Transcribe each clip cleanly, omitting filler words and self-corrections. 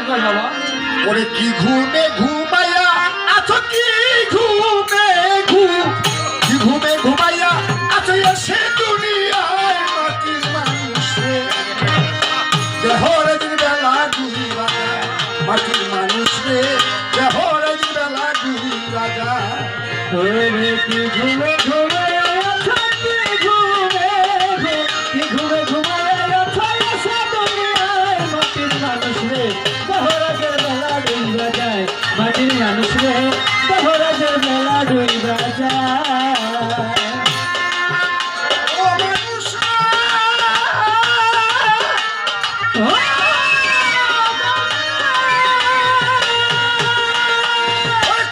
কই বাবা ওরে কি ঘুমে ঘুমাইয়া আছো কি ঘুমে ঘুমাইয়া আছো এসে দুনিয়ায় মাটির মানুষে দেহরে দিন বেলা দুই বাজা মাটির মানুষে দেহরে দিন বেলা দুই বাজা ওরে কি ঘুমে ঘুমে আছো কি ঘুমে ঘুমাইয়া আছো এসে দুনিয়ায় মাটির মানুষ রে দেহরাজের বেলা দুই বাজায় মাটির মানুষ রে দেহরাজের বেলা দুই বাজায় ও মানুষ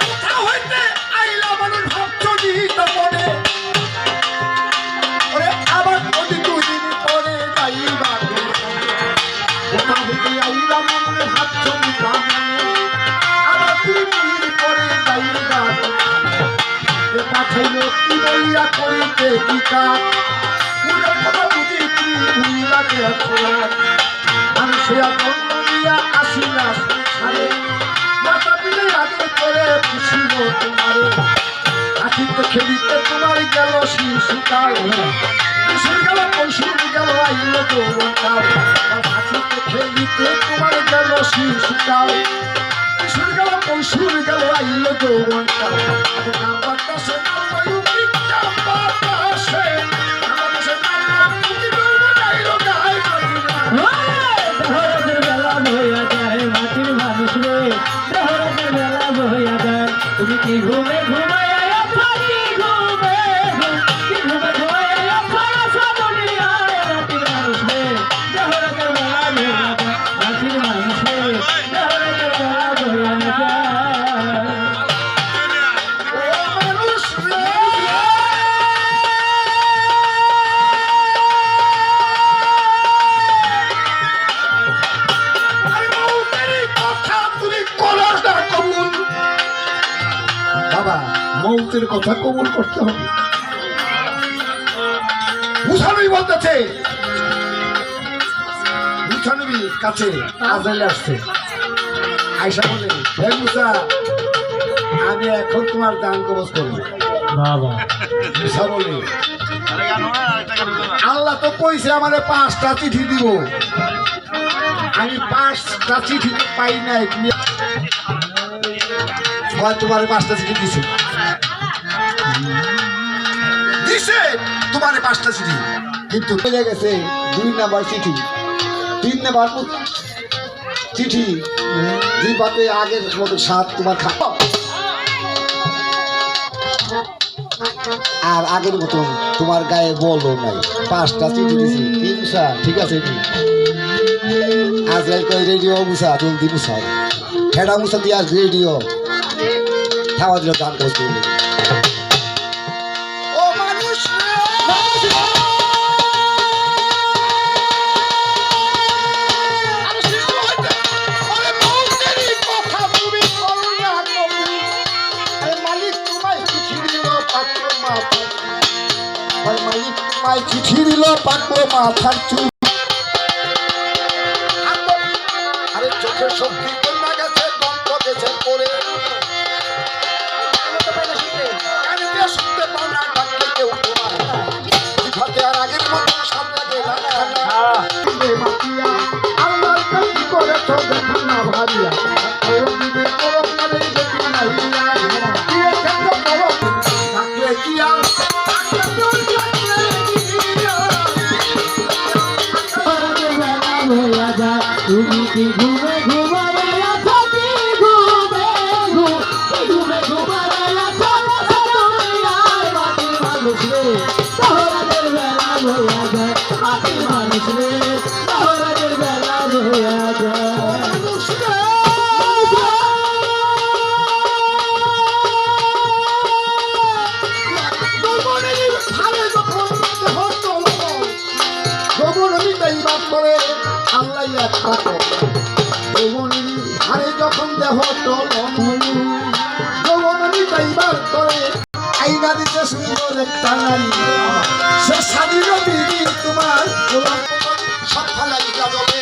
কোথা হইতে আইলা মানুষ ভাবছি তো মনে ওরে আবার ওদি দুদিন পরে যাইবা কোথা হইতে আইলা মানুষ ভাবছি তো মনে আবার দুদিন পরে যাইবা পাঠাইলো কি বলিয়া করিতে কি কাজ পুরো কথা বুঝি কি ভুলিলাকে আসলা মানুষের বন্ধুয়া আসি না সংসারে মাথা পিলে আগে করে পুষিল তোমারে হাসিতে খেলিতে তোমার গেল শিশুকাল কিশোর গেল কৈশোর গেল আইল যৌবনকাল হাসিতে খেলিতে তোমার গেল শিশুকাল কিশোর গেল কৈশোর গেল আইল যৌবনকাল নাম বাতাসে নাম বায়ুকি নাম বাতাসে নাম বাতাসে নাম বায়ুকি গাইলো গাই দেহরাজের বেলা বইয়া যায় মাটির মানুষ রে দেহরাজের বেলা বইয়া যায় তুমি কি ঘুমে ঘুমাইয়া আছো কি ঘুমে ঘুমাইয়া আছো দুনিয়ায় মাটির মানুষ রে দেহরাজের বেলা বইয়া যায় মাটির মানুষ রে দেহরাজের বেলা বইয়া যায় বাবা মৌতের কথা কবুল করতে হবে মুসানবী বলতেছে মুসানবীর কাছে আজরাইল আসছে আয়েশা বলে হে মুসা আমি এখন তোমার দান কবজ করবো বাবা মুসা বলে আল্লাহ তো কইছে আমাদের 5টা চিঠি দিব আমি 5টা চিঠি পাই নাই তুমি তোমার 5টা চিঠি দিছে তোমার 5টা চিঠি কিন্তু পেয়ে গেছে 2 নাম্বার চিঠি 3 নাম্বার চিঠি জিপাতে আগের মতো স্বাদ তোমার খাও আর আগের মতন তোমার গায়ে বলও নাই 5টা চিঠি দিছি কি মুসা ঠিক আছে আজরাইল কই রেডিও মুসা জলদি মুসা হেডা মুসা দিয়ে আজ রেডিও খাওয়া দিল গান করতে ও মানুষ মালিক তোমায় চিঠি দিল পাকলো মাথার চুল আরে চোখের শক্তি কমে গেছে দন্ত গেছে পরে শুনতে পাও না ডাকলে কেউ তোমার জিভাতে আর আগের মতো সব লাগে আল্লাহর কাছে করেছ দেখুন না ভাবিয়া তুমি কি ঘুমে ঘুমাবে আছো কি ঘুমে ঘুমাবে আছো দুনিয়ায় মাটির মানুষ রে দেহরাজের বেলা বইয়া যায় মাটির মানুষ রে দেহরাজের বেলা বইয়া যায় আরে যখন দেহ যৌবনী পাইবার করে আইনা দিতে সুন্দর একটা নারী সে স্বাধীন বিধি তোমার সব ফালাই যাবে